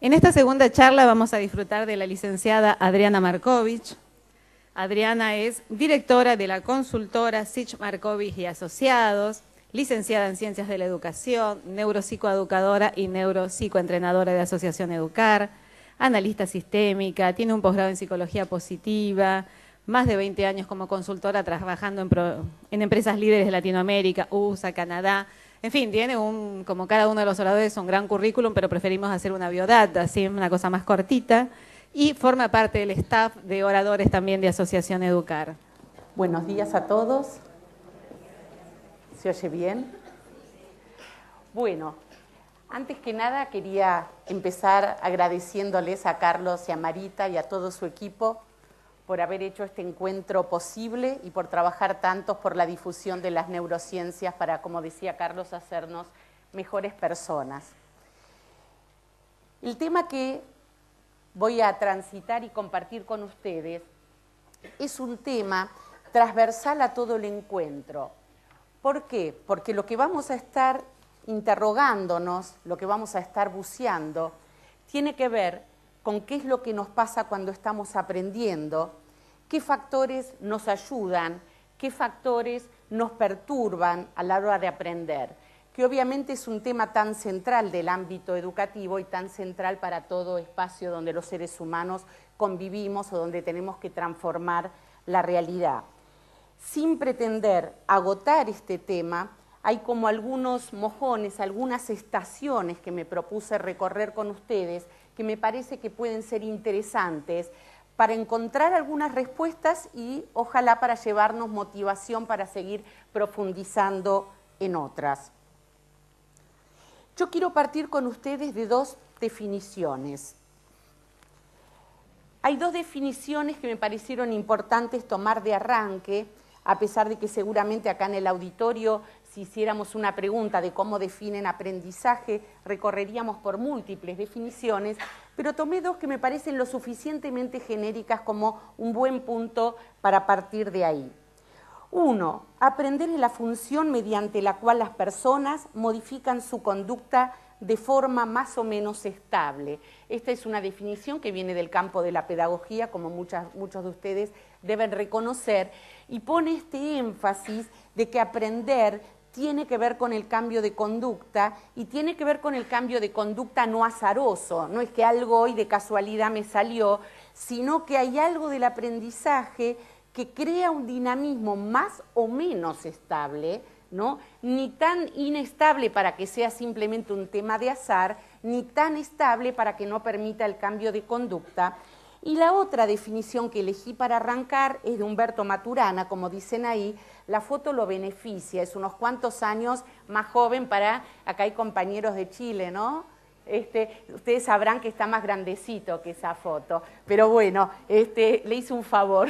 En esta segunda charla vamos a disfrutar de la licenciada Adriana Markovich. Adriana es directora de la consultora Sich Markovich y Asociados, licenciada en Ciencias de la Educación, neuropsicoeducadora y neuropsicoentrenadora de Asociación Educar, analista sistémica, tiene un posgrado en Psicología Positiva, más de 20 años como consultora trabajando en empresas líderes de Latinoamérica, USA, Canadá. En fin, tiene como cada uno de los oradores, un gran currículum, pero preferimos hacer una biodata, así una cosa más cortita. Y forma parte del staff de oradores también de Asociación Educar. Buenos días a todos. ¿Se oye bien? Bueno, antes que nada quería empezar agradeciéndoles a Carlos y a Marita y a todo su equipo por haber hecho este encuentro posible y por trabajar tantos por la difusión de las neurociencias para, como decía Carlos, hacernos mejores personas. El tema que voy a transitar y compartir con ustedes es un tema transversal a todo el encuentro. ¿Por qué? Porque lo que vamos a estar interrogándonos, lo que vamos a estar buceando, tiene que ver con qué es lo que nos pasa cuando estamos aprendiendo, qué factores nos ayudan, qué factores nos perturban a la hora de aprender, que obviamente es un tema tan central del ámbito educativo y tan central para todo espacio donde los seres humanos convivimos o donde tenemos que transformar la realidad. Sin pretender agotar este tema, hay como algunos mojones, algunas estaciones que me propuse recorrer con ustedes que me parece que pueden ser interesantes para encontrar algunas respuestas y ojalá para llevarnos motivación para seguir profundizando en otras. Yo quiero partir con ustedes de dos definiciones. Hay dos definiciones que me parecieron importantes tomar de arranque, a pesar de que seguramente acá en el auditorio, si hiciéramos una pregunta de cómo definen aprendizaje, recorreríamos por múltiples definiciones, pero tomé dos que me parecen lo suficientemente genéricas como un buen punto para partir de ahí. Uno, aprender es la función mediante la cual las personas modifican su conducta de forma más o menos estable. Esta es una definición que viene del campo de la pedagogía, como muchos de ustedes deben reconocer, y pone este énfasis de que aprender tiene que ver con el cambio de conducta y tiene que ver con el cambio de conducta no azaroso. No es que algo hoy de casualidad me salió, sino que hay algo del aprendizaje que crea un dinamismo más o menos estable, ¿no? Ni tan inestable para que sea simplemente un tema de azar, ni tan estable para que no permita el cambio de conducta. Y la otra definición que elegí para arrancar es de Humberto Maturana, como dicen ahí, la foto lo beneficia, es unos cuantos años más joven para, acá hay compañeros de Chile, ¿no? Ustedes sabrán que está más grandecito que esa foto, pero bueno, le hice un favor.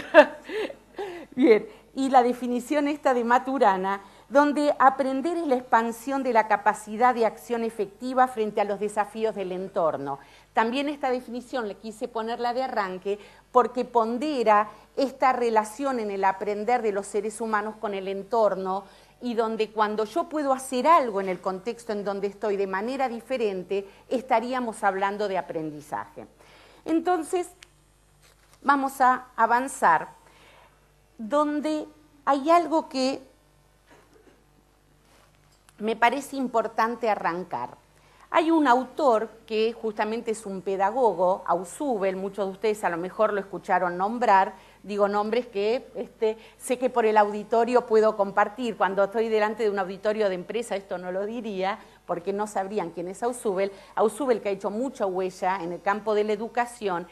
Bien, y la definición esta de Maturana, donde aprender es la expansión de la capacidad de acción efectiva frente a los desafíos del entorno. También esta definición le quise ponerla de arranque porque pondera esta relación en el aprender de los seres humanos con el entorno y donde cuando yo puedo hacer algo en el contexto en donde estoy de manera diferente, estaríamos hablando de aprendizaje. Entonces, vamos a avanzar donde hay algo que me parece importante arrancar. Hay un autor que justamente es un pedagogo, Ausubel, muchos de ustedes a lo mejor lo escucharon nombrar, digo nombres que sé que por el auditorio puedo compartir. Cuando estoy delante de un auditorio de empresa esto no lo diría, porque no sabrían quién es Ausubel. Ausubel, que ha hecho mucha huella en el campo de la educación,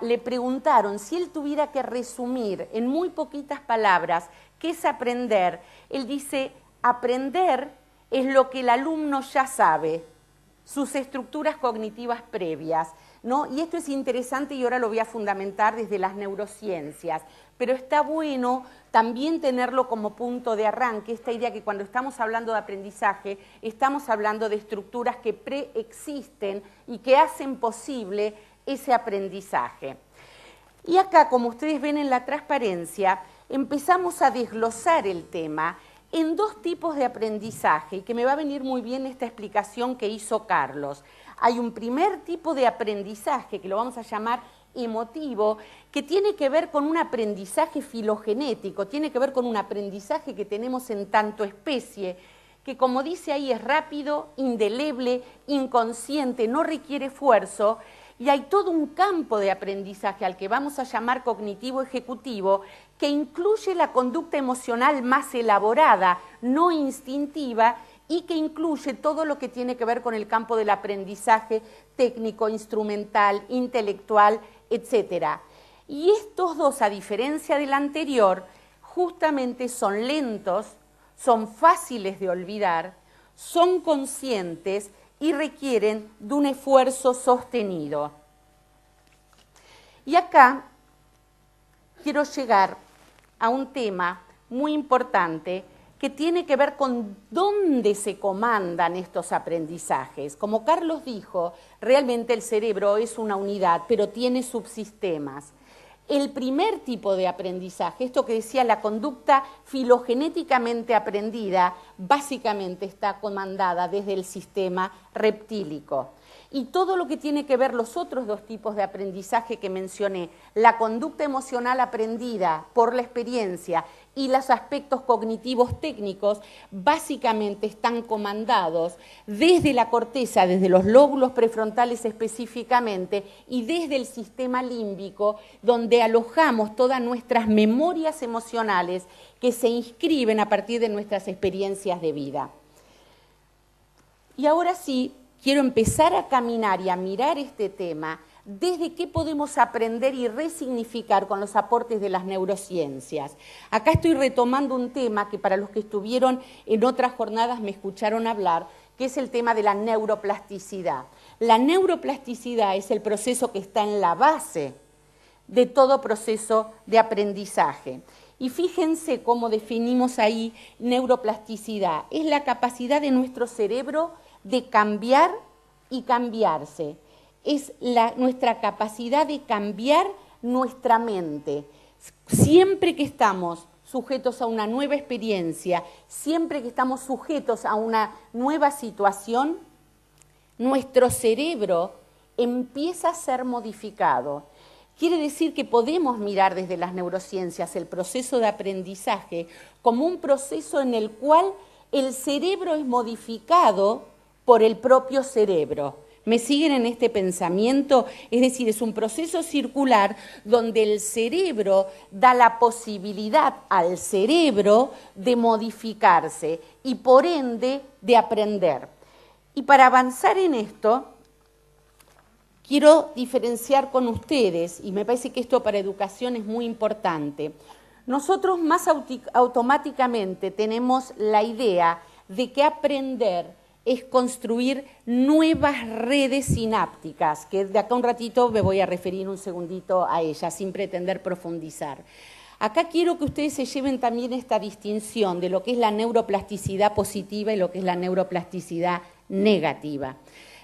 le preguntaron si él tuviera que resumir en muy poquitas palabras qué es aprender. Él dice, aprender es lo que el alumno ya sabe, sus estructuras cognitivas previas, ¿no? Y esto es interesante y ahora lo voy a fundamentar desde las neurociencias, pero está bueno también tenerlo como punto de arranque, esta idea que cuando estamos hablando de aprendizaje, estamos hablando de estructuras que preexisten y que hacen posible ese aprendizaje. Y acá, como ustedes ven en la transparencia, empezamos a desglosar el tema en dos tipos de aprendizaje, y que me va a venir muy bien esta explicación que hizo Carlos. hay un primer tipo de aprendizaje, que lo vamos a llamar emotivo, que tiene que ver con un aprendizaje filogenético, tiene que ver con un aprendizaje que tenemos en tanto especie, que como dice ahí es rápido, indeleble, inconsciente, no requiere esfuerzo, y hay todo un campo de aprendizaje al que vamos a llamar cognitivo ejecutivo, que incluye la conducta emocional más elaborada, no instintiva, y que incluye todo lo que tiene que ver con el campo del aprendizaje técnico, instrumental, intelectual, etc. Y estos dos, a diferencia del anterior, justamente son lentos, son fáciles de olvidar, son conscientes y requieren de un esfuerzo sostenido. Y acá quiero llegar a un tema muy importante que tiene que ver con dónde se comandan estos aprendizajes. Como Carlos dijo, realmente el cerebro es una unidad, pero tiene subsistemas. El primer tipo de aprendizaje, esto que decía la conducta filogenéticamente aprendida, básicamente está comandada desde el sistema reptílico. Y todo lo que tiene que ver los otros dos tipos de aprendizaje que mencioné, la conducta emocional aprendida por la experiencia y los aspectos cognitivos técnicos, básicamente están comandados desde la corteza, desde los lóbulos prefrontales específicamente, y desde el sistema límbico, donde alojamos todas nuestras memorias emocionales que se inscriben a partir de nuestras experiencias de vida. Y ahora sí, quiero empezar a caminar y a mirar este tema desde qué podemos aprender y resignificar con los aportes de las neurociencias. Acá estoy retomando un tema que para los que estuvieron en otras jornadas me escucharon hablar, que es el tema de la neuroplasticidad. La neuroplasticidad es el proceso que está en la base de todo proceso de aprendizaje. Y fíjense cómo definimos ahí neuroplasticidad. Es la capacidad de nuestro cerebro de cambiar y cambiarse. Es nuestra capacidad de cambiar nuestra mente. Siempre que estamos sujetos a una nueva experiencia, siempre que estamos sujetos a una nueva situación, nuestro cerebro empieza a ser modificado. Quiere decir que podemos mirar desde las neurociencias el proceso de aprendizaje como un proceso en el cual el cerebro es modificado por el propio cerebro. ¿Me siguen en este pensamiento? Es decir, es un proceso circular donde el cerebro da la posibilidad al cerebro de modificarse y por ende de aprender. Y para avanzar en esto, quiero diferenciar con ustedes, y me parece que esto para educación es muy importante. Nosotros más automáticamente tenemos la idea de que aprender es construir nuevas redes sinápticas, que de acá un ratito me voy a referir un segundito a ellas, sin pretender profundizar. Acá quiero que ustedes se lleven también esta distinción de lo que es la neuroplasticidad positiva y lo que es la neuroplasticidad negativa.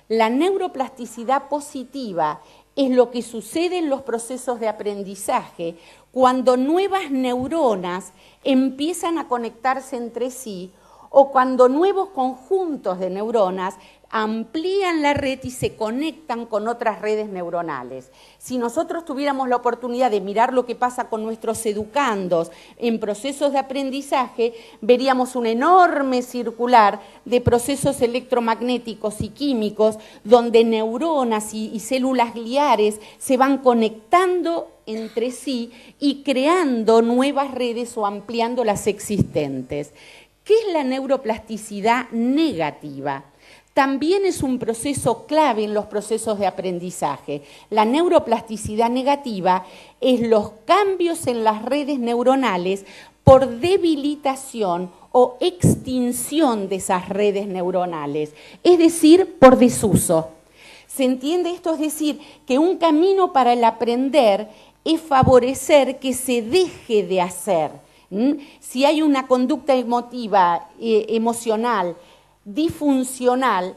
La neuroplasticidad positiva es lo que sucede en los procesos de aprendizaje cuando nuevas neuronas empiezan a conectarse entre sí o cuando nuevos conjuntos de neuronas amplían la red y se conectan con otras redes neuronales. Si nosotros tuviéramos la oportunidad de mirar lo que pasa con nuestros educandos en procesos de aprendizaje, veríamos un enorme circular de procesos electromagnéticos y químicos donde neuronas y células gliares se van conectando entre sí y creando nuevas redes o ampliando las existentes. ¿Qué es la neuroplasticidad negativa? También es un proceso clave en los procesos de aprendizaje. La neuroplasticidad negativa es los cambios en las redes neuronales por debilitación o extinción de esas redes neuronales, es decir, por desuso. ¿Se entiende esto? Es decir, que un camino para el aprender es favorecer que se deje de hacer. Si hay una conducta emotiva, emocional, disfuncional,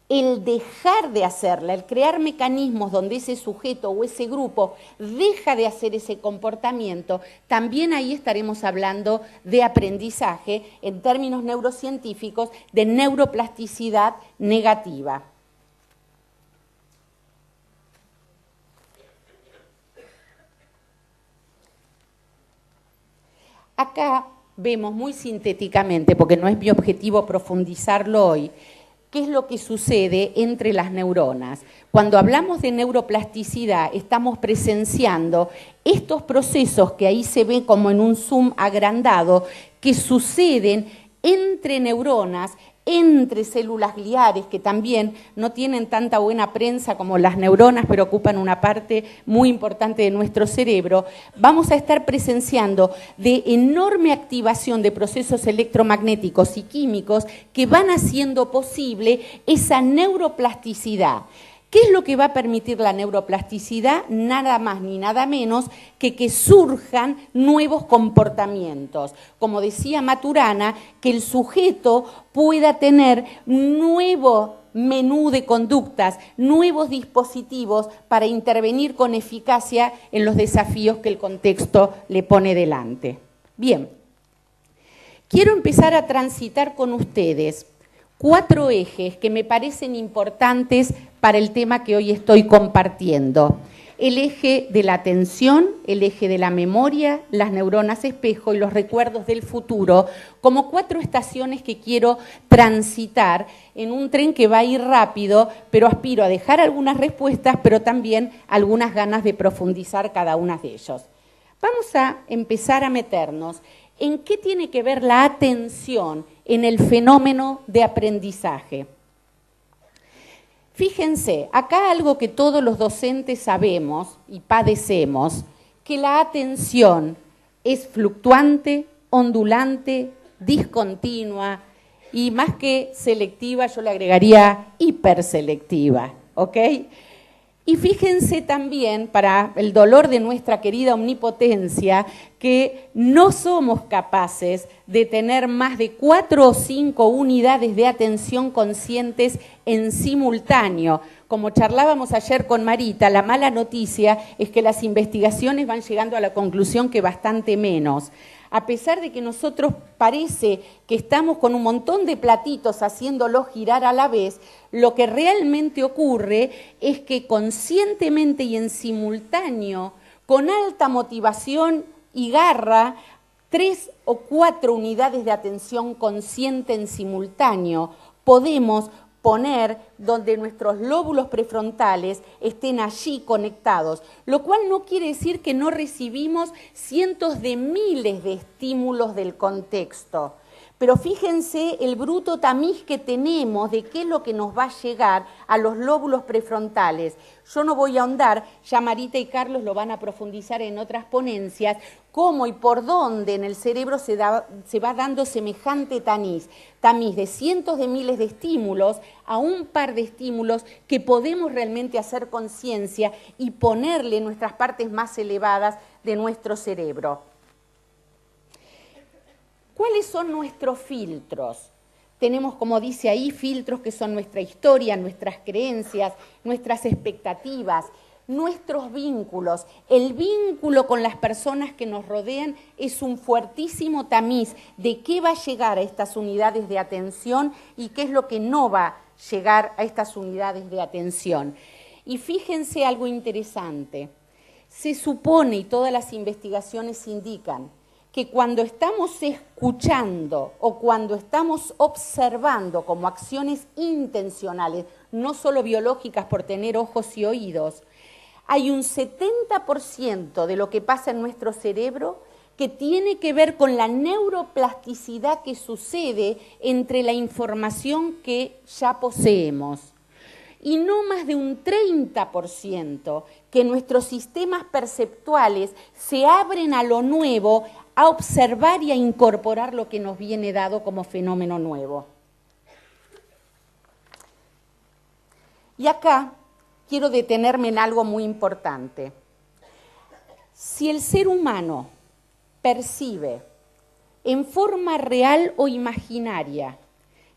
el dejar de hacerla, el crear mecanismos donde ese sujeto o ese grupo deja de hacer ese comportamiento, también ahí estaremos hablando de aprendizaje, en términos neurocientíficos, de neuroplasticidad negativa. Acá vemos muy sintéticamente, porque no es mi objetivo profundizarlo hoy, qué es lo que sucede entre las neuronas. Cuando hablamos de neuroplasticidad, estamos presenciando estos procesos que ahí se ven como en un zoom agrandado, que suceden entre neuronas, entre células gliares, que también no tienen tanta buena prensa como las neuronas, pero ocupan una parte muy importante de nuestro cerebro. Vamos a estar presenciando de enorme activación de procesos electromagnéticos y químicos que van haciendo posible esa neuroplasticidad. ¿Qué es lo que va a permitir la neuroplasticidad? Nada más ni nada menos que surjan nuevos comportamientos. Como decía Maturana, que el sujeto pueda tener nuevo menú de conductas, nuevos dispositivos para intervenir con eficacia en los desafíos que el contexto le pone delante. Bien, quiero empezar a transitar con ustedes 4 ejes que me parecen importantes para el tema que hoy estoy compartiendo. El eje de la atención, el eje de la memoria, las neuronas espejo y los recuerdos del futuro, como 4 estaciones que quiero transitar en un tren que va a ir rápido, pero aspiro a dejar algunas respuestas, pero también algunas ganas de profundizar cada una de ellos. Vamos a empezar a meternos en qué tiene que ver la atención en el fenómeno de aprendizaje. Fíjense, acá algo que todos los docentes sabemos y padecemos, que la atención es fluctuante, ondulante, discontinua y más que selectiva, yo le agregaría hiperselectiva, ¿ok? Y fíjense también, para el dolor de nuestra querida omnipotencia, que no somos capaces de tener más de 4 o 5 unidades de atención conscientes en simultáneo. Como charlábamos ayer con Marita, la mala noticia es que las investigaciones van llegando a la conclusión que bastante menos. A pesar de que nosotros parece que estamos con un montón de platitos haciéndolos girar a la vez, lo que realmente ocurre es que conscientemente y en simultáneo, con alta motivación y garra, 3 o 4 unidades de atención consciente en simultáneo, podemos poner donde nuestros lóbulos prefrontales estén allí conectados, lo cual no quiere decir que no recibimos cientos de miles de estímulos del contexto. Pero fíjense el bruto tamiz que tenemos de qué es lo que nos va a llegar a los lóbulos prefrontales. Yo no voy a ahondar, ya Marita y Carlos lo van a profundizar en otras ponencias, cómo y por dónde en el cerebro se va dando semejante tamiz de cientos de miles de estímulos a un par de estímulos que podemos realmente hacer conciencia y ponerle en nuestras partes más elevadas de nuestro cerebro. ¿Cuáles son nuestros filtros? Tenemos, como dice ahí, filtros que son nuestra historia, nuestras creencias, nuestras expectativas, nuestros vínculos. El vínculo con las personas que nos rodean es un fuertísimo tamiz de qué va a llegar a estas unidades de atención y qué es lo que no va a llegar a estas unidades de atención. Y fíjense algo interesante. Se supone, y todas las investigaciones indican, que cuando estamos escuchando o cuando estamos observando como acciones intencionales, no solo biológicas por tener ojos y oídos, hay un 70% de lo que pasa en nuestro cerebro que tiene que ver con la neuroplasticidad que sucede entre la información que ya poseemos. Y no más de un 30% que nuestros sistemas perceptuales se abren a lo nuevo, a observar y a incorporar lo que nos viene dado como fenómeno nuevo. Y acá quiero detenerme en algo muy importante. Si el ser humano percibe en forma real o imaginaria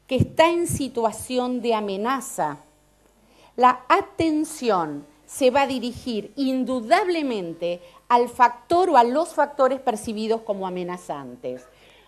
que está en situación de amenaza, la atención se va a dirigir indudablemente al factor o a los factores percibidos como amenazantes.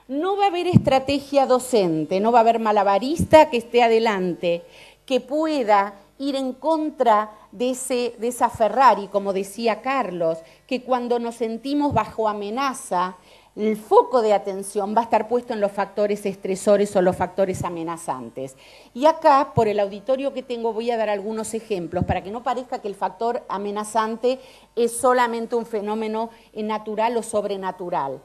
No va a haber estrategia docente, no va a haber malabarista que esté adelante, que pueda ir en contra de esa Ferrari, como decía Carlos, que cuando nos sentimos bajo amenaza, el foco de atención va a estar puesto en los factores estresores o los factores amenazantes. Y acá, por el auditorio que tengo, voy a dar algunos ejemplos para que no parezca que el factor amenazante es solamente un fenómeno natural o sobrenatural.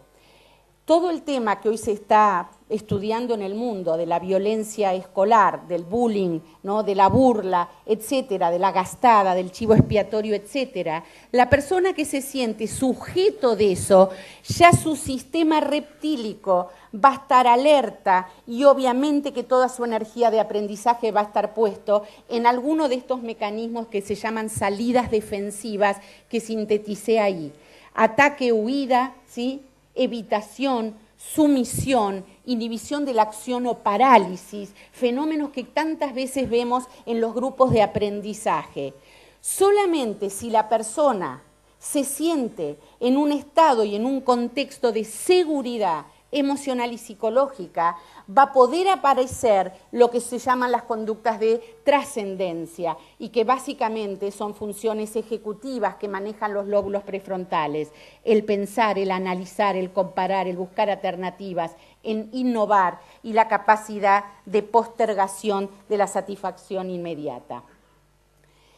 Todo el tema que hoy se está estudiando en el mundo de la violencia escolar, del bullying, ¿no?, de la burla, etcétera, de la gastada, del chivo expiatorio, etcétera, la persona que se siente sujeto de eso, ya su sistema reptílico va a estar alerta y obviamente que toda su energía de aprendizaje va a estar puesto en alguno de estos mecanismos que se llaman salidas defensivas que sinteticé ahí. Ataque, huida, ¿sí?, evitación, sumisión, inhibición de la acción o parálisis, fenómenos que tantas veces vemos en los grupos de aprendizaje. Solamente si la persona se siente en un estado y en un contexto de seguridad emocional y psicológica, va a poder aparecer lo que se llaman las conductas de trascendencia y que básicamente son funciones ejecutivas que manejan los lóbulos prefrontales, el pensar, el analizar, el comparar, el buscar alternativas, en innovar y la capacidad de postergación de la satisfacción inmediata.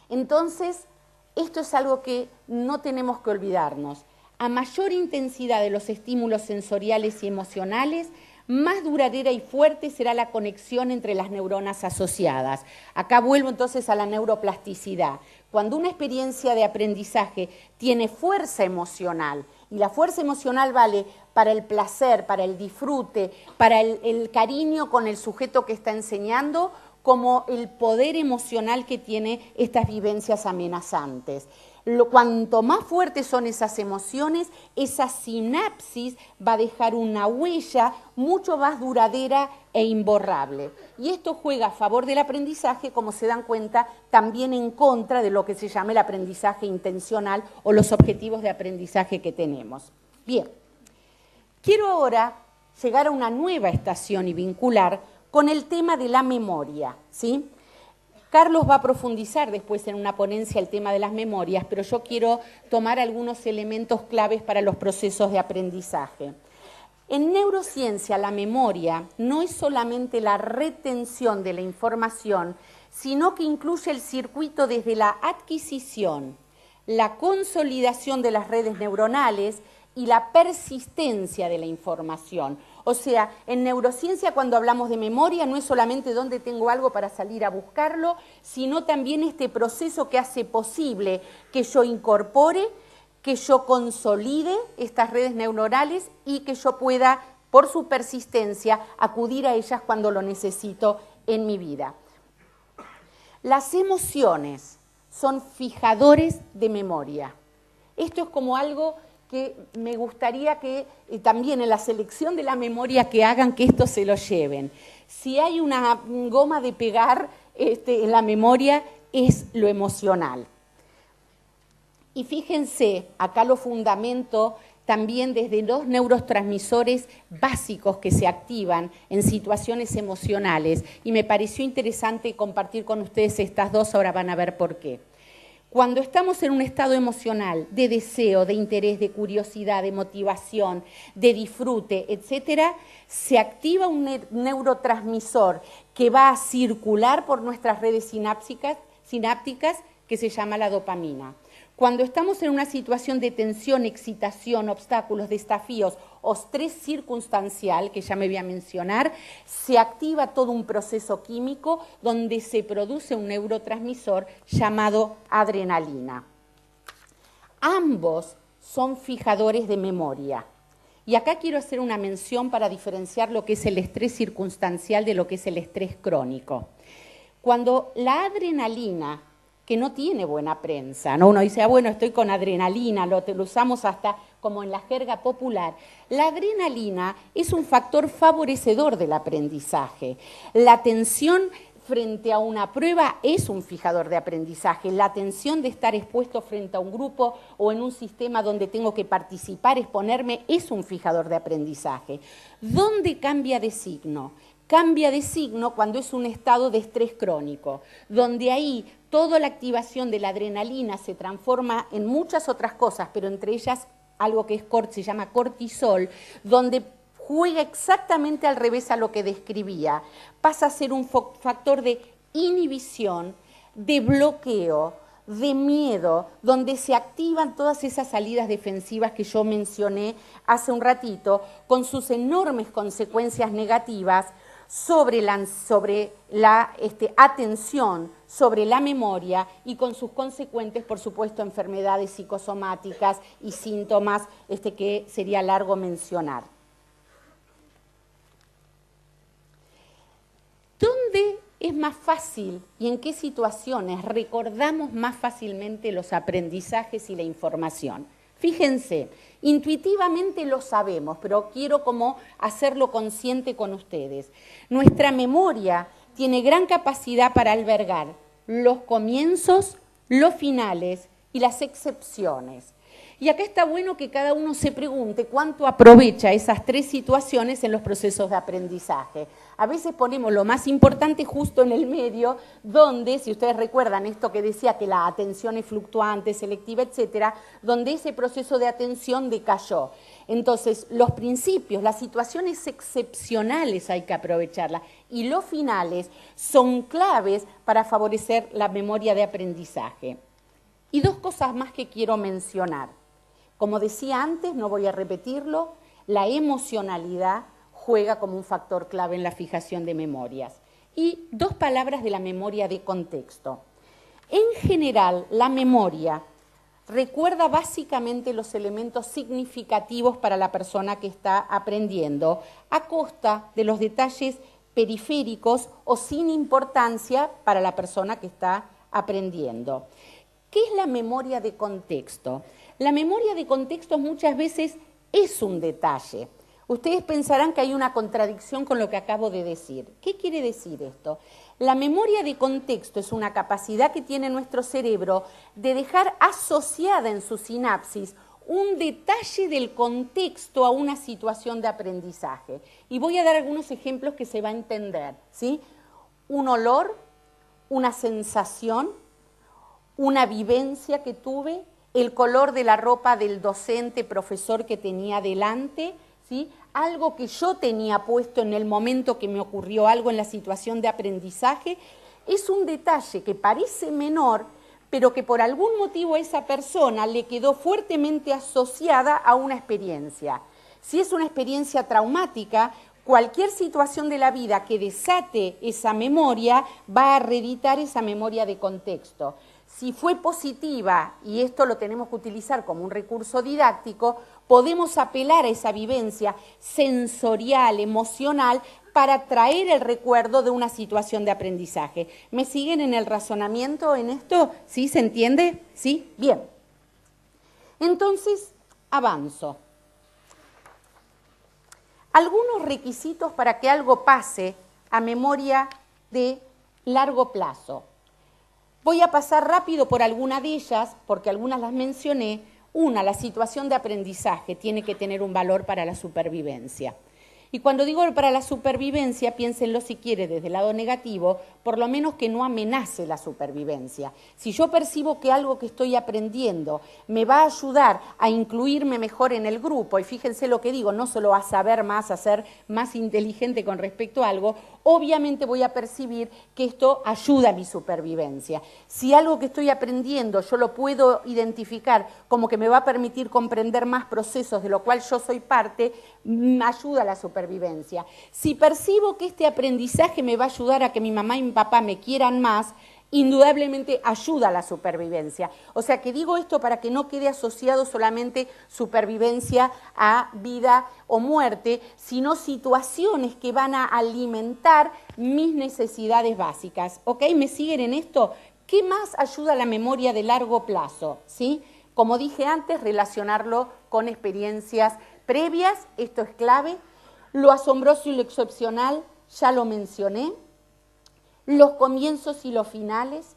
Entonces, esto es algo que no tenemos que olvidarnos. A mayor intensidad de los estímulos sensoriales y emocionales, más duradera y fuerte será la conexión entre las neuronas asociadas. Acá vuelvo entonces a la neuroplasticidad. Cuando una experiencia de aprendizaje tiene fuerza emocional, y la fuerza emocional vale para el placer, para el disfrute, para el cariño con el sujeto que está enseñando, como el poder emocional que tiene estas vivencias amenazantes. Cuanto más fuertes son esas emociones, esa sinapsis va a dejar una huella mucho más duradera e imborrable. Y esto juega a favor del aprendizaje, como se dan cuenta, también en contra de lo que se llama el aprendizaje intencional o los objetivos de aprendizaje que tenemos. Bien, quiero ahora llegar a una nueva estación y vincular con el tema de la memoria, ¿sí? Carlos va a profundizar después en una ponencia el tema de las memorias, pero yo quiero tomar algunos elementos claves para los procesos de aprendizaje. En neurociencia, la memoria no es solamente la retención de la información, sino que incluye el circuito desde la adquisición, la consolidación de las redes neuronales y la persistencia de la información. O sea, en neurociencia cuando hablamos de memoria no es solamente dónde tengo algo para salir a buscarlo, sino también este proceso que hace posible que yo incorpore, que yo consolide estas redes neuronales y que yo pueda, por su persistencia, acudir a ellas cuando lo necesito en mi vida. Las emociones son fijadores de memoria. Esto es como algo que me gustaría que también en la selección de la memoria que hagan que esto se lo lleven. Si hay una goma de pegar en la memoria es lo emocional. Y fíjense, acá lo fundamento también desde los neurotransmisores básicos que se activan en situaciones emocionales y me pareció interesante compartir con ustedes estas dos, ahora van a ver por qué. Cuando estamos en un estado emocional de deseo, de interés, de curiosidad, de motivación, de disfrute, etcétera, se activa un neurotransmisor que va a circular por nuestras redes sinápticas que se llama la dopamina. Cuando estamos en una situación de tensión, excitación, obstáculos, desafíos o estrés circunstancial, que ya me voy a mencionar, se activa todo un proceso químico donde se produce un neurotransmisor llamado adrenalina. Ambos son fijadores de memoria. Y acá quiero hacer una mención para diferenciar lo que es el estrés circunstancial de lo que es el estrés crónico. Cuando la adrenalina, que no tiene buena prensa, ¿no? Uno dice, bueno, estoy con adrenalina, lo usamos hasta como en la jerga popular. La adrenalina es un factor favorecedor del aprendizaje. La tensión frente a una prueba es un fijador de aprendizaje. La tensión de estar expuesto frente a un grupo o en un sistema donde tengo que participar, exponerme, es un fijador de aprendizaje. ¿Dónde cambia de signo? Cambia de signo cuando es un estado de estrés crónico, donde ahí toda la activación de la adrenalina se transforma en muchas otras cosas, pero entre ellas algo que se llama cortisol, donde juega exactamente al revés a lo que describía. Pasa a ser un factor de inhibición, de bloqueo, de miedo, donde se activan todas esas salidas defensivas que yo mencioné hace un ratito, con sus enormes consecuencias negativas sobre la atención, sobre la memoria y con sus consecuentes, por supuesto, enfermedades psicosomáticas y síntomas que sería largo mencionar. ¿Dónde es más fácil y en qué situaciones recordamos más fácilmente los aprendizajes y la información? Fíjense, intuitivamente lo sabemos, pero quiero como hacerlo consciente con ustedes. Nuestra memoria tiene gran capacidad para albergar los comienzos, los finales y las excepciones. Y acá está bueno que cada uno se pregunte cuánto aprovecha esas tres situaciones en los procesos de aprendizaje. A veces ponemos lo más importante justo en el medio, donde, si ustedes recuerdan esto que decía que la atención es fluctuante, selectiva, etcétera, donde ese proceso de atención decayó. Entonces, los principios, las situaciones excepcionales hay que aprovecharlas y los finales son claves para favorecer la memoria de aprendizaje. Y dos cosas más que quiero mencionar. Como decía antes, no voy a repetirlo, la emocionalidad juega como un factor clave en la fijación de memorias. Y dos palabras de la memoria de contexto. En general, la memoria recuerda básicamente los elementos significativos para la persona que está aprendiendo, a costa de los detalles periféricos o sin importancia para la persona que está aprendiendo. ¿Qué es la memoria de contexto? La memoria de contexto muchas veces es un detalle. Ustedes pensarán que hay una contradicción con lo que acabo de decir. ¿Qué quiere decir esto? La memoria de contexto es una capacidad que tiene nuestro cerebro de dejar asociada en su sinapsis un detalle del contexto a una situación de aprendizaje. Y voy a dar algunos ejemplos que se va a entender, ¿sí? Un olor, una sensación, una vivencia que tuve, el color de la ropa del docente, profesor que tenía delante, ¿sí? Algo que yo tenía puesto en el momento que me ocurrió algo en la situación de aprendizaje, es un detalle que parece menor, pero que por algún motivo a esa persona le quedó fuertemente asociada a una experiencia. Si es una experiencia traumática, cualquier situación de la vida que desate esa memoria va a reeditar esa memoria de contexto. Si fue positiva, y esto lo tenemos que utilizar como un recurso didáctico, podemos apelar a esa vivencia sensorial, emocional, para traer el recuerdo de una situación de aprendizaje. ¿Me siguen en el razonamiento en esto? ¿Sí? ¿Se entiende? ¿Sí? Bien. Entonces, avanzo. Algunos requisitos para que algo pase a memoria de largo plazo. Voy a pasar rápido por alguna de ellas, porque algunas las mencioné. Una, la situación de aprendizaje tiene que tener un valor para la supervivencia. Y cuando digo para la supervivencia, piénsenlo si quiere desde el lado negativo, por lo menos que no amenace la supervivencia. Si yo percibo que algo que estoy aprendiendo me va a ayudar a incluirme mejor en el grupo, y fíjense lo que digo, no solo a saber más, a ser más inteligente con respecto a algo, obviamente voy a percibir que esto ayuda a mi supervivencia. Si algo que estoy aprendiendo yo lo puedo identificar como que me va a permitir comprender más procesos de lo cual yo soy parte, ayuda a la supervivencia. Si percibo que este aprendizaje me va a ayudar a que mi mamá y mi papá me quieran más, indudablemente ayuda a la supervivencia. O sea que digo esto para que no quede asociado solamente supervivencia a vida o muerte, sino situaciones que van a alimentar mis necesidades básicas. ¿Ok? ¿Me siguen en esto? ¿Qué más ayuda a la memoria de largo plazo? ¿Sí? Como dije antes, relacionarlo con experiencias previas, esto es clave. Lo asombroso y lo excepcional, ya lo mencioné. Los comienzos y los finales.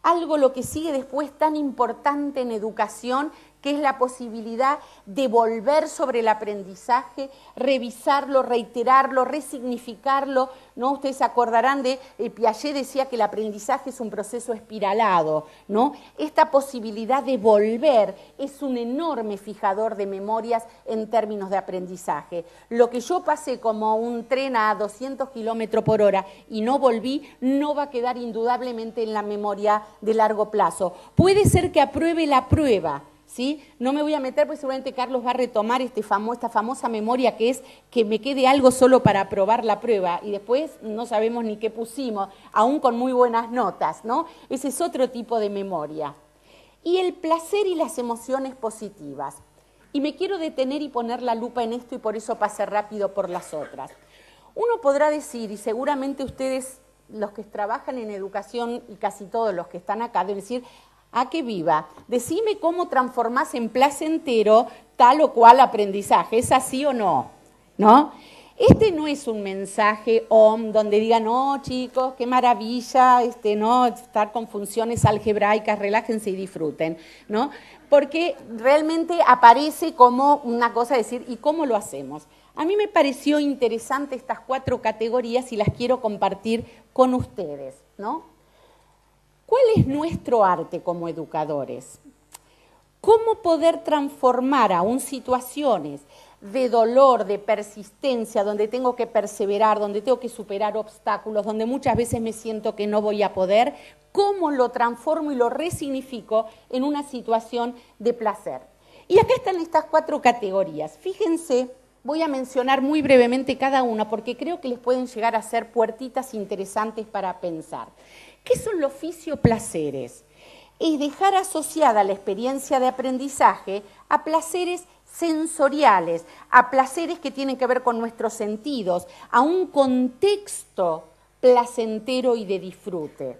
Algo lo que sigue después tan importante en educación, que es la posibilidad de volver sobre el aprendizaje, revisarlo, reiterarlo, resignificarlo, ¿no? Ustedes se acordarán de Piaget decía que el aprendizaje es un proceso espiralado, ¿no? Esta posibilidad de volver es un enorme fijador de memorias en términos de aprendizaje. Lo que yo pasé como un tren a 200 kilómetros por hora y no volví, no va a quedar indudablemente en la memoria de largo plazo. Puede ser que apruebe la prueba, ¿sí? No me voy a meter porque seguramente Carlos va a retomar esta famosa memoria que es que me quede algo solo para aprobar la prueba y después no sabemos ni qué pusimos, aún con muy buenas notas, ¿no? Ese es otro tipo de memoria. Y el placer y las emociones positivas. Y me quiero detener y poner la lupa en esto y por eso pasé rápido por las otras. Uno podrá decir, y seguramente ustedes, los que trabajan en educación y casi todos los que están acá, deben decir, ¡ah, qué viva! Decime cómo transformás en placentero tal o cual aprendizaje, ¿es así o no? ¿No? Este no es un mensaje donde digan, no, chicos, qué maravilla, no, estar con funciones algebraicas, relájense y disfruten, ¿no? Porque realmente aparece como una cosa de decir, ¿y cómo lo hacemos? A mí me pareció interesante estas 4 categorías y las quiero compartir con ustedes, ¿no? ¿Cuál es nuestro arte como educadores? ¿Cómo poder transformar aún situaciones de dolor, de persistencia, donde tengo que perseverar, donde tengo que superar obstáculos, donde muchas veces me siento que no voy a poder, cómo lo transformo y lo resignifico en una situación de placer? Y acá están estas 4 categorías. Fíjense, voy a mencionar muy brevemente cada una porque creo que les pueden llegar a ser puertitas interesantes para pensar. ¿Qué son los fisioplaceres? Es dejar asociada la experiencia de aprendizaje a placeres sensoriales, a placeres que tienen que ver con nuestros sentidos, a un contexto placentero y de disfrute.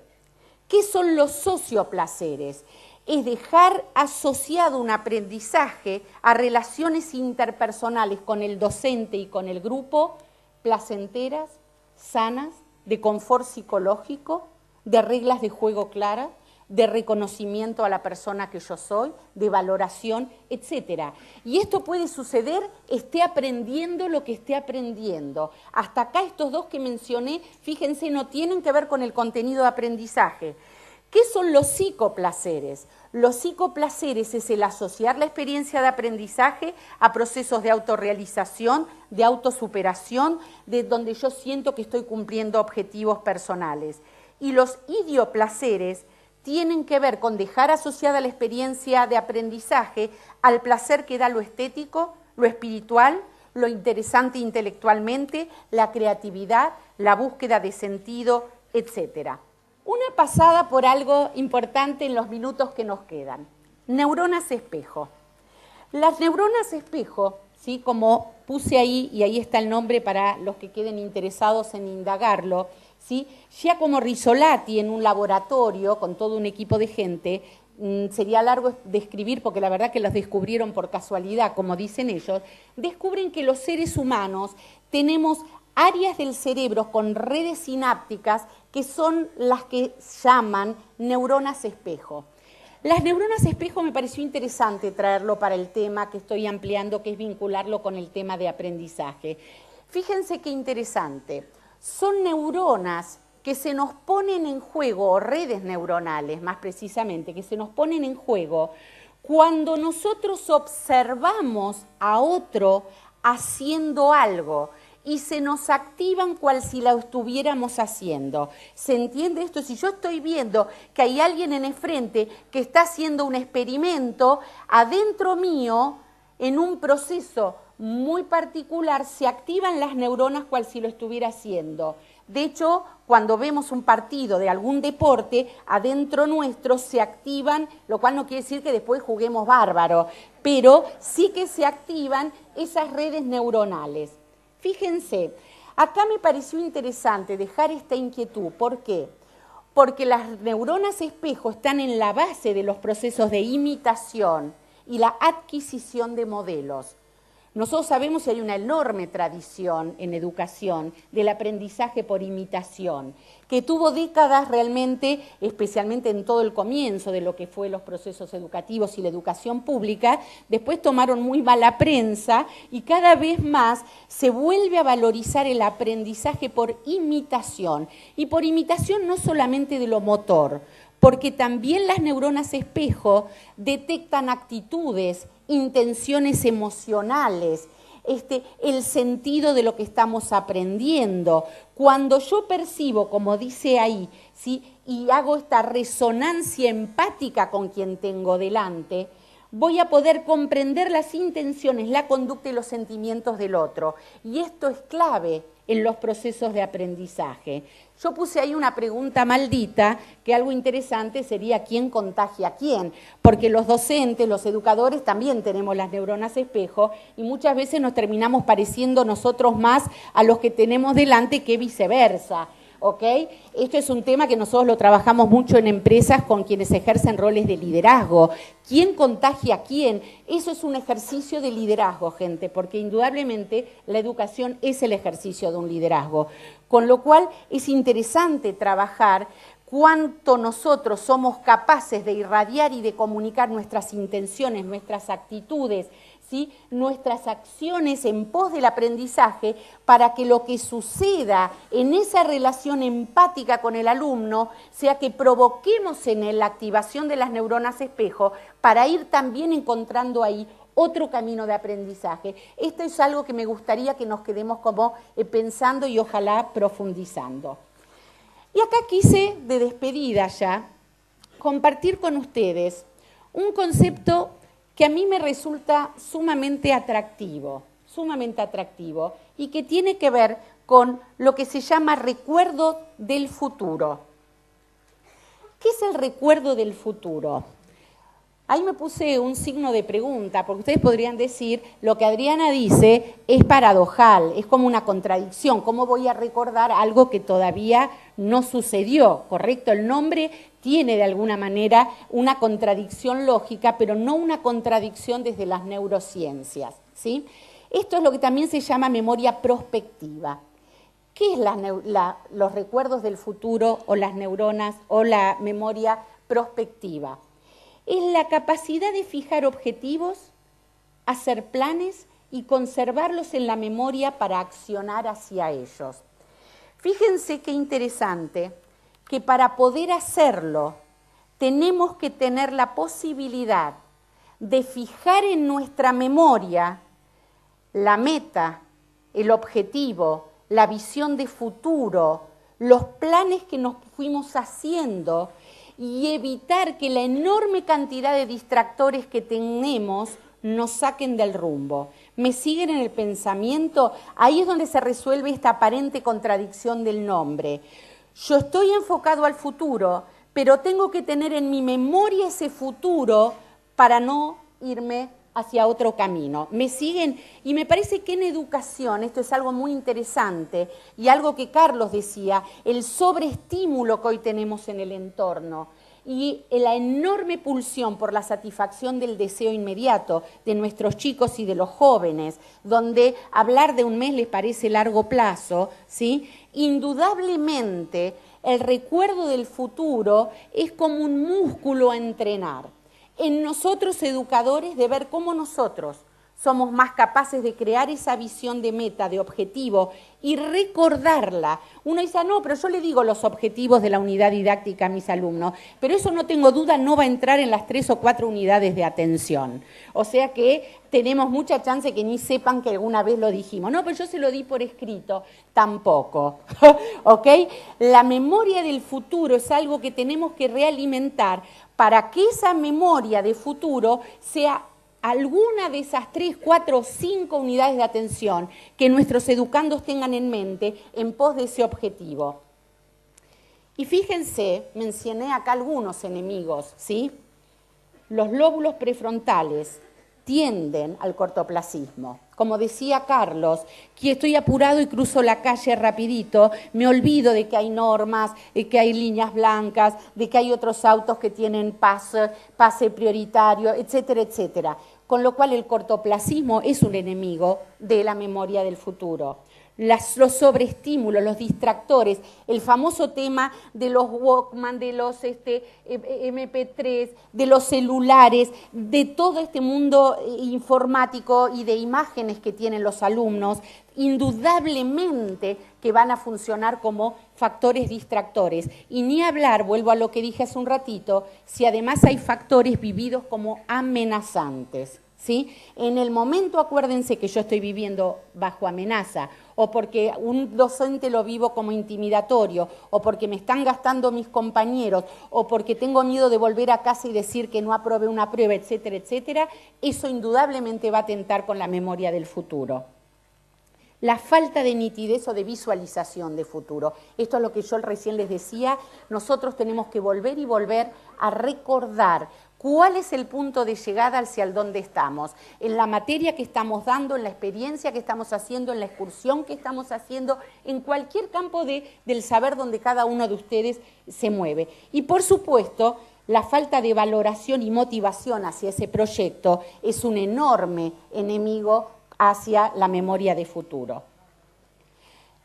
¿Qué son los socioplaceres? Es dejar asociado un aprendizaje a relaciones interpersonales con el docente y con el grupo, placenteras, sanas, de confort psicológico, de reglas de juego claras, de reconocimiento a la persona que yo soy, de valoración, etc. Y esto puede suceder, esté aprendiendo lo que esté aprendiendo. Hasta acá estos 2 que mencioné, fíjense, no tienen que ver con el contenido de aprendizaje. ¿Qué son los psicoplaceres? Los psicoplaceres es el asociar la experiencia de aprendizaje a procesos de autorrealización, de autosuperación, de donde yo siento que estoy cumpliendo objetivos personales. Y los idioplaceres tienen que ver con dejar asociada la experiencia de aprendizaje al placer que da lo estético, lo espiritual, lo interesante intelectualmente, la creatividad, la búsqueda de sentido, etc. Una pasada por algo importante en los minutos que nos quedan. Neuronas espejo. Las neuronas espejo, ¿sí? Como puse ahí, y ahí está el nombre para los que queden interesados en indagarlo, ¿sí? Giacomo Rizzolatti en un laboratorio con todo un equipo de gente, sería largo describir porque la verdad que los descubrieron por casualidad, como dicen ellos, descubren que los seres humanos tenemos áreas del cerebro con redes sinápticas que son las que llaman neuronas espejo. Las neuronas espejo me pareció interesante traerlo para el tema que estoy ampliando, que es vincularlo con el tema de aprendizaje. Fíjense qué interesante. Son neuronas que se nos ponen en juego, o redes neuronales más precisamente, que se nos ponen en juego cuando nosotros observamos a otro haciendo algo y se nos activan cual si lo estuviéramos haciendo. ¿Se entiende esto? Si yo estoy viendo que hay alguien en el frente que está haciendo un experimento, adentro mío, en un proceso muy particular, se activan las neuronas cual si lo estuviera haciendo. De hecho, cuando vemos un partido de algún deporte, adentro nuestro se activan, lo cual no quiere decir que después juguemos bárbaro, pero sí que se activan esas redes neuronales. Fíjense, acá me pareció interesante dejar esta inquietud. ¿Por qué? Porque las neuronas espejo están en la base de los procesos de imitación y la adquisición de modelos. Nosotros sabemos que hay una enorme tradición en educación del aprendizaje por imitación, que tuvo décadas realmente, especialmente en todo el comienzo de lo que fue los procesos educativos y la educación pública, después tomaron muy mala prensa y cada vez más se vuelve a valorizar el aprendizaje por imitación. Y por imitación no solamente de lo motor, porque también las neuronas espejo detectan actitudes, intenciones emocionales, el sentido de lo que estamos aprendiendo. Cuando yo percibo, como dice ahí, ¿sí?, y hago esta resonancia empática con quien tengo delante, voy a poder comprender las intenciones, la conducta y los sentimientos del otro. Y esto es clave en los procesos de aprendizaje. Yo puse ahí una pregunta maldita, que algo interesante sería quién contagia a quién, porque los docentes, los educadores también tenemos las neuronas espejo y muchas veces nos terminamos pareciendo nosotros más a los que tenemos delante que viceversa. ¿Ok? Esto es un tema que nosotros lo trabajamos mucho en empresas con quienes ejercen roles de liderazgo. ¿Quién contagia a quién? Eso es un ejercicio de liderazgo, gente, porque indudablemente la educación es el ejercicio de un liderazgo. Con lo cual es interesante trabajar cuánto nosotros somos capaces de irradiar y de comunicar nuestras intenciones, nuestras actitudes, ¿sí?, nuestras acciones en pos del aprendizaje para que lo que suceda en esa relación empática con el alumno sea que provoquemos en él la activación de las neuronas espejo para ir también encontrando ahí otro camino de aprendizaje. Esto es algo que me gustaría que nos quedemos como pensando y ojalá profundizando. Y acá quise, de despedida ya, compartir con ustedes un concepto que a mí me resulta sumamente atractivo, y que tiene que ver con lo que se llama recuerdo del futuro. ¿Qué es el recuerdo del futuro? Ahí me puse un signo de pregunta, porque ustedes podrían decir, lo que Adriana dice es paradojal, es como una contradicción. ¿Cómo voy a recordar algo que todavía no sucedió? ¿Correcto? El nombre tiene de alguna manera una contradicción lógica, pero no una contradicción desde las neurociencias, ¿sí? Esto es lo que también se llama memoria prospectiva. ¿Qué es los recuerdos del futuro o las neuronas o la memoria prospectiva? Es la capacidad de fijar objetivos, hacer planes y conservarlos en la memoria para accionar hacia ellos. Fíjense qué interesante que para poder hacerlo tenemos que tener la posibilidad de fijar en nuestra memoria la meta, el objetivo, la visión de futuro, los planes que nos fuimos haciendo y evitar que la enorme cantidad de distractores que tenemos nos saquen del rumbo. ¿Me siguen en el pensamiento? Ahí es donde se resuelve esta aparente contradicción del nombre. Yo estoy enfocado al futuro, pero tengo que tener en mi memoria ese futuro para no irme hacia otro camino. ¿Me siguen? Y me parece que en educación, esto es algo muy interesante, y algo que Carlos decía, el sobreestímulo que hoy tenemos en el entorno, y la enorme pulsión por la satisfacción del deseo inmediato de nuestros chicos y de los jóvenes, donde hablar de un mes les parece largo plazo, ¿sí? Indudablemente el recuerdo del futuro es como un músculo a entrenar. En nosotros educadores de ver cómo nosotros somos más capaces de crear esa visión de meta, de objetivo y recordarla. Uno dice, no, pero yo le digo los objetivos de la unidad didáctica a mis alumnos, pero eso no tengo duda, no va a entrar en las 3 o 4 unidades de atención. O sea que tenemos mucha chance que ni sepan que alguna vez lo dijimos. No, pero yo se lo di por escrito, tampoco. ¿Ok? La memoria del futuro es algo que tenemos que realimentar para que esa memoria de futuro sea alguna de esas 3, 4 o 5 unidades de atención que nuestros educandos tengan en mente en pos de ese objetivo. Y fíjense, mencioné acá algunos enemigos, ¿sí? Los lóbulos prefrontales tienden al cortoplacismo. Como decía Carlos, que estoy apurado y cruzo la calle rapidito, me olvido de que hay normas, de que hay líneas blancas, de que hay otros autos que tienen pase prioritario, etcétera, etcétera. con lo cual el cortoplacismo es un enemigo de la memoria del futuro. Los sobreestímulos, los distractores, el famoso tema de los Walkman, de los MP3, de los celulares, de todo este mundo informático y de imágenes que tienen los alumnos, indudablemente que van a funcionar como factores distractores. Y ni hablar, vuelvo a lo que dije hace un ratito, si además hay factores vividos como amenazantes. ¿Sí? En el momento, acuérdense que yo estoy viviendo bajo amenaza, o porque un docente lo vivo como intimidatorio, o porque me están gastando mis compañeros, o porque tengo miedo de volver a casa y decir que no aprobé una prueba, etcétera, etcétera, eso indudablemente va a atentar con la memoria del futuro. La falta de nitidez o de visualización de futuro. Esto es lo que yo recién les decía, nosotros tenemos que volver y volver a recordar cuál es el punto de llegada hacia el dónde estamos, en la materia que estamos dando, en la experiencia que estamos haciendo, en la excursión que estamos haciendo, en cualquier campo del saber donde cada uno de ustedes se mueve. Y por supuesto, la falta de valoración y motivación hacia ese proyecto es un enorme enemigo hacia la memoria de futuro.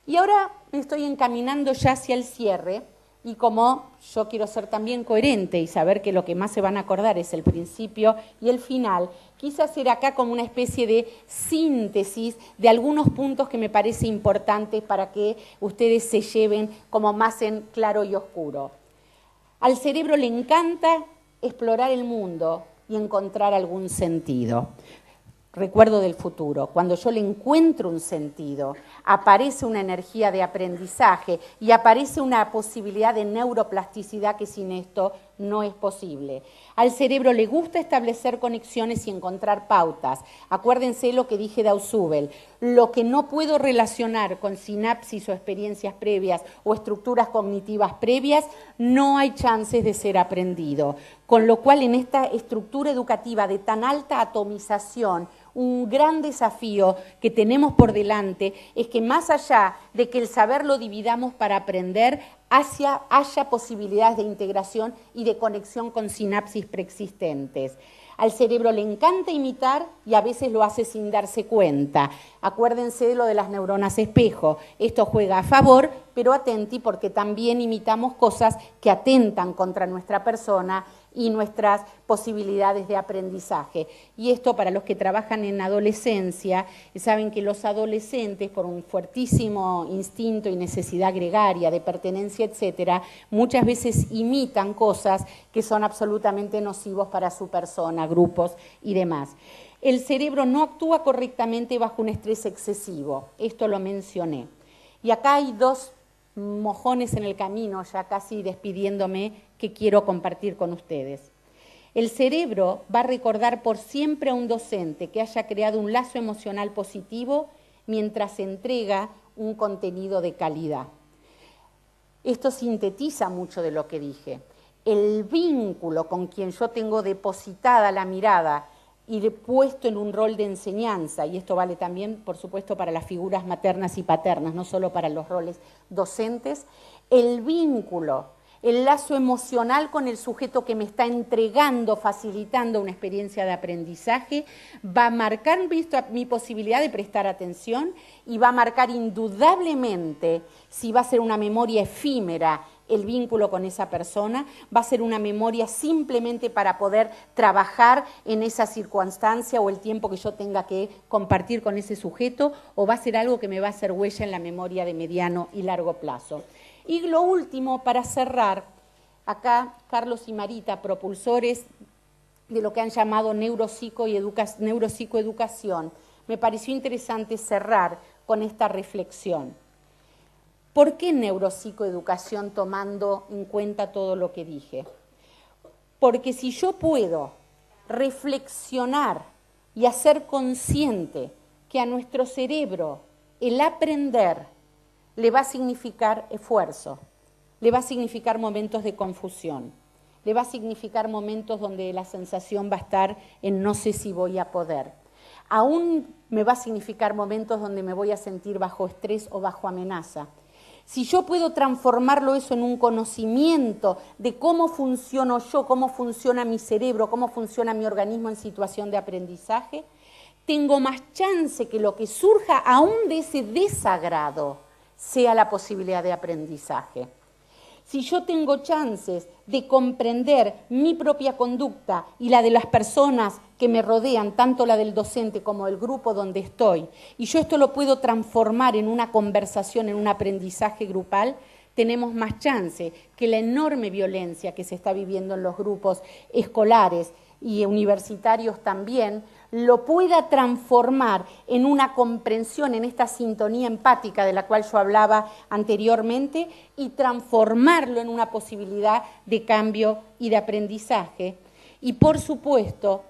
Y ahora me estoy encaminando ya hacia el cierre, y como yo quiero ser también coherente y saber que lo que más se van a acordar es el principio y el final, quise hacer acá como una especie de síntesis de algunos puntos que me parece importantes para que ustedes se lleven como más en claro y oscuro. Al cerebro le encanta explorar el mundo y encontrar algún sentido. Recuerdo del futuro, cuando yo le encuentro un sentido, aparece una energía de aprendizaje y aparece una posibilidad de neuroplasticidad que sin esto no es posible. Al cerebro le gusta establecer conexiones y encontrar pautas. Acuérdense lo que dije de Ausubel, lo que no puedo relacionar con sinapsis o experiencias previas o estructuras cognitivas previas, no hay chances de ser aprendido. Con lo cual, en esta estructura educativa de tan alta atomización, un gran desafío que tenemos por delante es que más allá de que el saber lo dividamos para aprender, haya posibilidades de integración y de conexión con sinapsis preexistentes. Al cerebro le encanta imitar y a veces lo hace sin darse cuenta. Acuérdense de lo de las neuronas espejo. Esto juega a favor, pero atenti porque también imitamos cosas que atentan contra nuestra persona y nuestras posibilidades de aprendizaje. Y esto para los que trabajan en adolescencia, saben que los adolescentes, por un fuertísimo instinto y necesidad gregaria de pertenencia, etcétera, muchas veces imitan cosas que son absolutamente nocivos para su persona, grupos y demás. El cerebro no actúa correctamente bajo un estrés excesivo, esto lo mencioné. Y acá hay dos mojones en el camino, ya casi despidiéndome, que quiero compartir con ustedes. El cerebro va a recordar por siempre a un docente que haya creado un lazo emocional positivo mientras entrega un contenido de calidad. Esto sintetiza mucho de lo que dije. El vínculo con quien yo tengo depositada la mirada y puesto en un rol de enseñanza, y esto vale también, por supuesto, para las figuras maternas y paternas, no solo para los roles docentes, el vínculo, el lazo emocional con el sujeto que me está entregando, facilitando una experiencia de aprendizaje, va a marcar mi posibilidad de prestar atención y va a marcar indudablemente si va a ser una memoria efímera el vínculo con esa persona, va a ser una memoria simplemente para poder trabajar en esa circunstancia o el tiempo que yo tenga que compartir con ese sujeto, o va a ser algo que me va a hacer huella en la memoria de mediano y largo plazo. Y lo último, para cerrar, acá Carlos y Marita, propulsores de lo que han llamado neuropsicoeducación, me pareció interesante cerrar con esta reflexión. ¿Por qué neuropsicoeducación tomando en cuenta todo lo que dije? Porque si yo puedo reflexionar y hacer consciente que a nuestro cerebro el aprender le va a significar esfuerzo, le va a significar momentos de confusión, le va a significar momentos donde la sensación va a estar en no sé si voy a poder. Aún me va a significar momentos donde me voy a sentir bajo estrés o bajo amenaza. Si yo puedo transformarlo eso en un conocimiento de cómo funciono yo, cómo funciona mi cerebro, cómo funciona mi organismo en situación de aprendizaje, tengo más chance que lo que surja aún de ese desagrado sea la posibilidad de aprendizaje. Si yo tengo chances de comprender mi propia conducta y la de las personas que me rodean, tanto la del docente como del grupo donde estoy, y yo esto lo puedo transformar en una conversación, en un aprendizaje grupal, tenemos más chance que la enorme violencia que se está viviendo en los grupos escolares y universitarios también, lo pueda transformar en una comprensión, en esta sintonía empática de la cual yo hablaba anteriormente, y transformarlo en una posibilidad de cambio y de aprendizaje. Y por supuesto,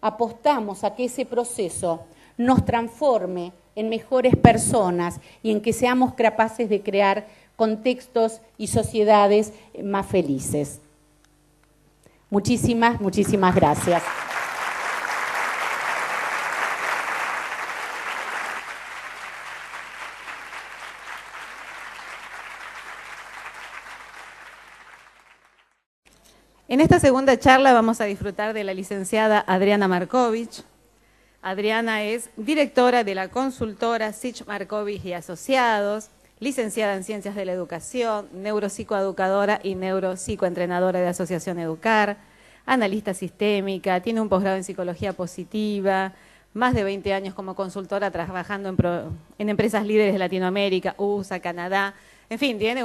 apostamos a que ese proceso nos transforme en mejores personas y en que seamos capaces de crear contextos y sociedades más felices. Muchísimas gracias. En esta segunda charla vamos a disfrutar de la licenciada Adriana Markovich. Adriana es directora de la consultora Sich Markovich y Asociados, licenciada en Ciencias de la Educación, neuropsicoeducadora y neuropsicoentrenadora de Asociación Educar, analista sistémica, tiene un posgrado en Psicología Positiva, más de 20 años como consultora trabajando en empresas líderes de Latinoamérica, USA, Canadá. En fin, tiene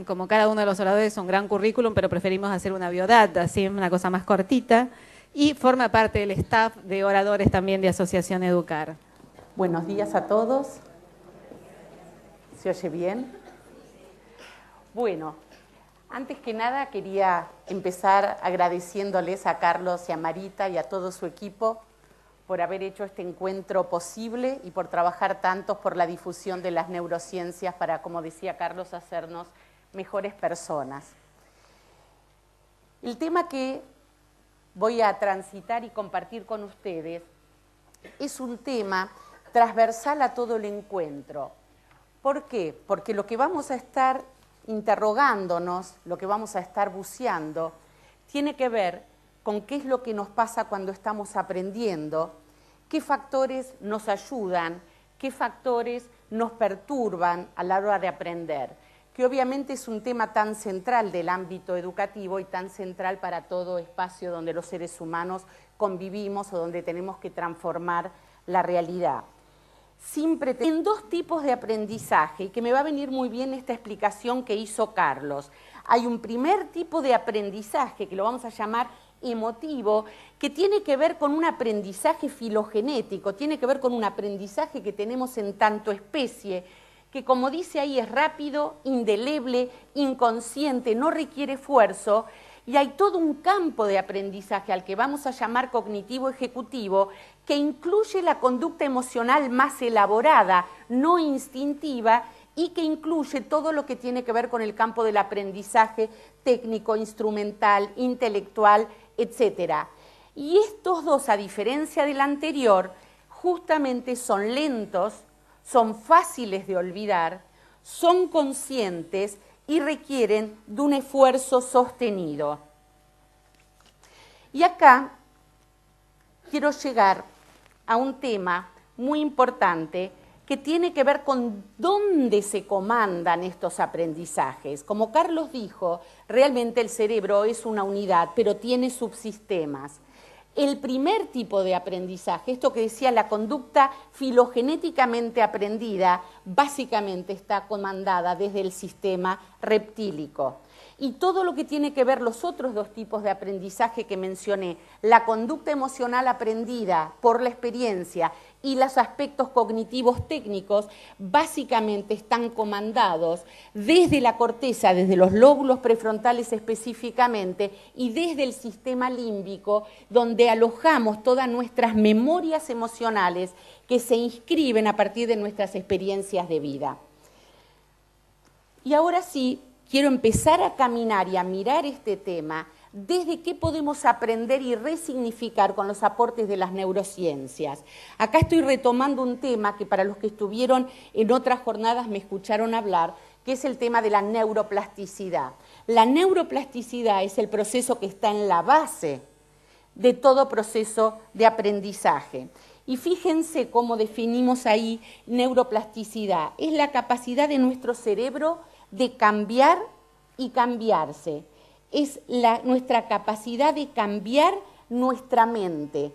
como cada uno de los oradores, un gran currículum, pero preferimos hacer una biodata, así una cosa más cortita. Y forma parte del staff de oradores también de Asociación Educar. Buenos días a todos. ¿Se oye bien? Bueno, antes que nada quería empezar agradeciéndoles a Carlos y a Marita y a todo su equipo por haber hecho este encuentro posible y por trabajar tanto por la difusión de las neurociencias para, como decía Carlos, hacernos mejores personas. El tema que voy a transitar y compartir con ustedes es un tema transversal a todo el encuentro. ¿Por qué? Porque lo que vamos a estar interrogándonos, lo que vamos a estar buceando, tiene que ver con qué es lo que nos pasa cuando estamos aprendiendo, qué factores nos ayudan, qué factores nos perturban a la hora de aprender, que obviamente es un tema tan central del ámbito educativo y tan central para todo espacio donde los seres humanos convivimos o donde tenemos que transformar la realidad. En dos tipos de aprendizaje, y que me va a venir muy bien esta explicación que hizo Carlos. Hay un primer tipo de aprendizaje, que lo vamos a llamar emotivo, que tiene que ver con un aprendizaje filogenético, tiene que ver con un aprendizaje que tenemos en tanto especie, que como dice ahí es rápido, indeleble, inconsciente, no requiere esfuerzo, y hay todo un campo de aprendizaje al que vamos a llamar cognitivo ejecutivo, que incluye la conducta emocional más elaborada, no instintiva, y que incluye todo lo que tiene que ver con el campo del aprendizaje técnico, instrumental, intelectual, etc. Y estos dos, a diferencia del anterior, justamente son lentos, son fáciles de olvidar, son conscientes y requieren de un esfuerzo sostenido. Y acá quiero llegar a un tema muy importante que tiene que ver con dónde se comandan estos aprendizajes. Como Carlos dijo, realmente el cerebro es una unidad, pero tiene subsistemas. El primer tipo de aprendizaje, esto que decía la conducta filogenéticamente aprendida, básicamente está comandada desde el sistema reptílico. Y todo lo que tiene que ver los otros dos tipos de aprendizaje que mencioné, la conducta emocional aprendida por la experiencia y los aspectos cognitivos técnicos, básicamente están comandados desde la corteza, desde los lóbulos prefrontales específicamente, y desde el sistema límbico, donde alojamos todas nuestras memorias emocionales que se inscriben a partir de nuestras experiencias de vida. Y ahora sí, quiero empezar a caminar y a mirar este tema desde qué podemos aprender y resignificar con los aportes de las neurociencias. Acá estoy retomando un tema que para los que estuvieron en otras jornadas me escucharon hablar, que es el tema de la neuroplasticidad. La neuroplasticidad es el proceso que está en la base de todo proceso de aprendizaje. Y fíjense cómo definimos ahí neuroplasticidad. Es la capacidad de nuestro cerebro de cambiar y cambiarse. Es nuestra capacidad de cambiar nuestra mente.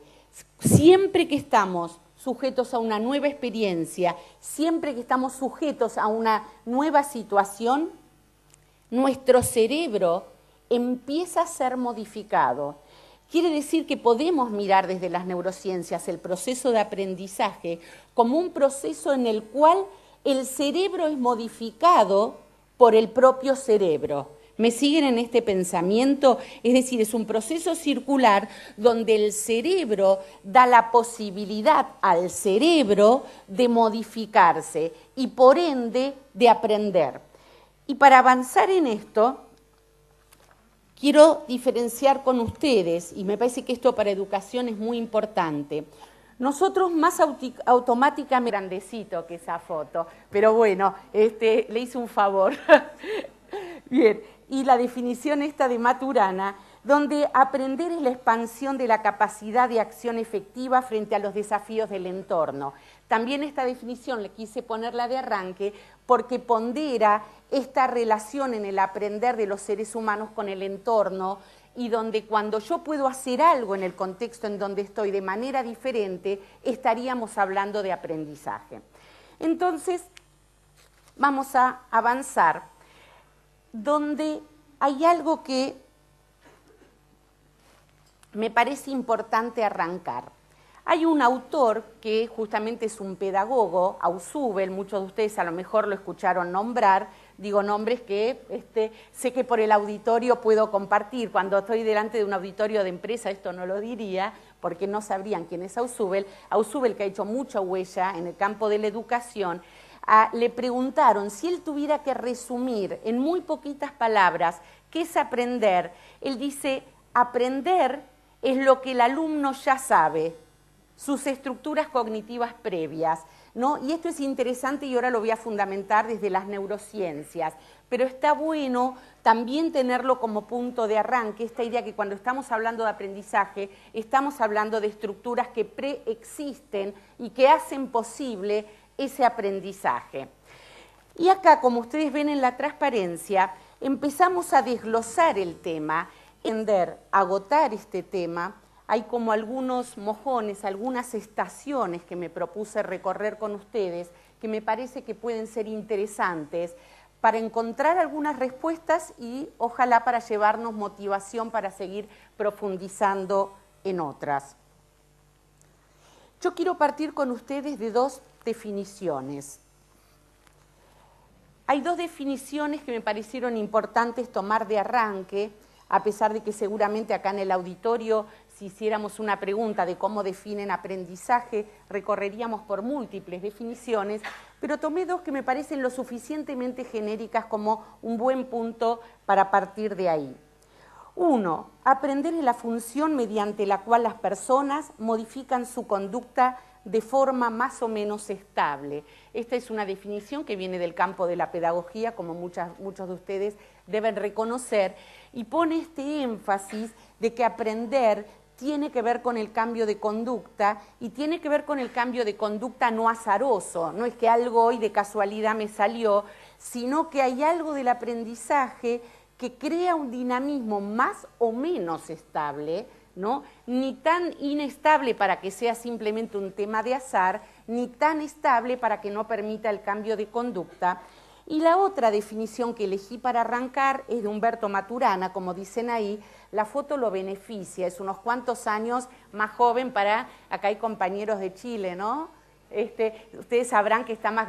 Siempre que estamos sujetos a una nueva experiencia, siempre que estamos sujetos a una nueva situación, nuestro cerebro empieza a ser modificado. Quiere decir que podemos mirar desde las neurociencias el proceso de aprendizaje como un proceso en el cual el cerebro es modificado por el propio cerebro. ¿Me siguen en este pensamiento? Es decir, es un proceso circular donde el cerebro da la posibilidad al cerebro de modificarse y por ende de aprender. Y para avanzar en esto, quiero diferenciar con ustedes, y me parece que esto para educación es muy importante. Nosotros más automáticamente, grandecito que esa foto, pero bueno, le hice un favor. Bien, y la definición esta de Maturana, donde aprender es la expansión de la capacidad de acción efectiva frente a los desafíos del entorno. También esta definición le quise ponerla de arranque porque pondera esta relación en el aprender de los seres humanos con el entorno y donde cuando yo puedo hacer algo en el contexto en donde estoy de manera diferente, estaríamos hablando de aprendizaje. Entonces, vamos a avanzar donde hay algo que me parece importante arrancar. Hay un autor que justamente es un pedagogo, Ausubel, muchos de ustedes a lo mejor lo escucharon nombrar, digo nombres que sé que por el auditorio puedo compartir. Cuando estoy delante de un auditorio de empresa, esto no lo diría, porque no sabrían quién es Ausubel. Ausubel, que ha hecho mucha huella en el campo de la educación, le preguntaron si él tuviera que resumir en muy poquitas palabras qué es aprender. Él dice, aprender es lo que el alumno ya sabe, sus estructuras cognitivas previas, ¿no? Y esto es interesante y ahora lo voy a fundamentar desde las neurociencias, pero está bueno también tenerlo como punto de arranque, esta idea que cuando estamos hablando de aprendizaje, estamos hablando de estructuras que preexisten y que hacen posible ese aprendizaje. Y acá, como ustedes ven en la transparencia, empezamos a desglosar el tema, agotar este tema. Hay como algunos mojones, algunas estaciones que me propuse recorrer con ustedes, que me parece que pueden ser interesantes para encontrar algunas respuestas y ojalá para llevarnos motivación para seguir profundizando en otras. Yo quiero partir con ustedes de dos definiciones. Hay dos definiciones que me parecieron importantes tomar de arranque, a pesar de que seguramente acá en el auditorio, si hiciéramos una pregunta de cómo definen aprendizaje, recorreríamos por múltiples definiciones, pero tomé dos que me parecen lo suficientemente genéricas como un buen punto para partir de ahí. Uno, aprender es la función mediante la cual las personas modifican su conducta de forma más o menos estable. Esta es una definición que viene del campo de la pedagogía, como muchos de ustedes deben reconocer, y pone este énfasis de que aprender tiene que ver con el cambio de conducta y tiene que ver con el cambio de conducta no azaroso, no es que algo hoy de casualidad me salió, sino que hay algo del aprendizaje que crea un dinamismo más o menos estable, ¿no? Ni tan inestable para que sea simplemente un tema de azar, ni tan estable para que no permita el cambio de conducta. Y la otra definición que elegí para arrancar es de Humberto Maturana, como dicen ahí, la foto lo beneficia, es unos cuantos años más joven acá hay compañeros de Chile, ¿no? Ustedes sabrán que está más